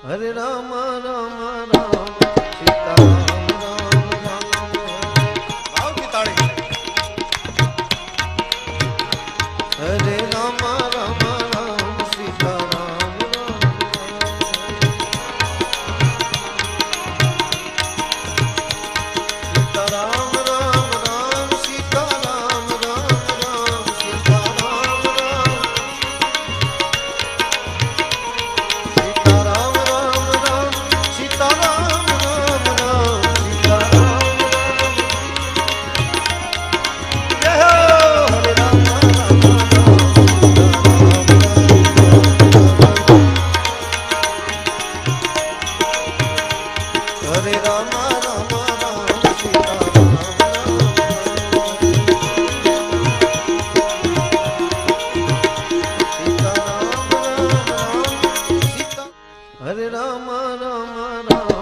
હરે રામ રામ રામ સીતારામ રામ રામ ભાવથી તાળી. હરે રામ રામ રામ સીતારામ રામ સીતારામ રામ રામ સીતારામ રામ રામ સીતારામ રામ સીતારામ રામ રામ સીતારામ રામ રામ સીતારામ જય હો હરે રામ રામ હરે રામ રામ રામ સીતારામ સીતારામ રામ રામ સીતા હરે રામ રામ રામ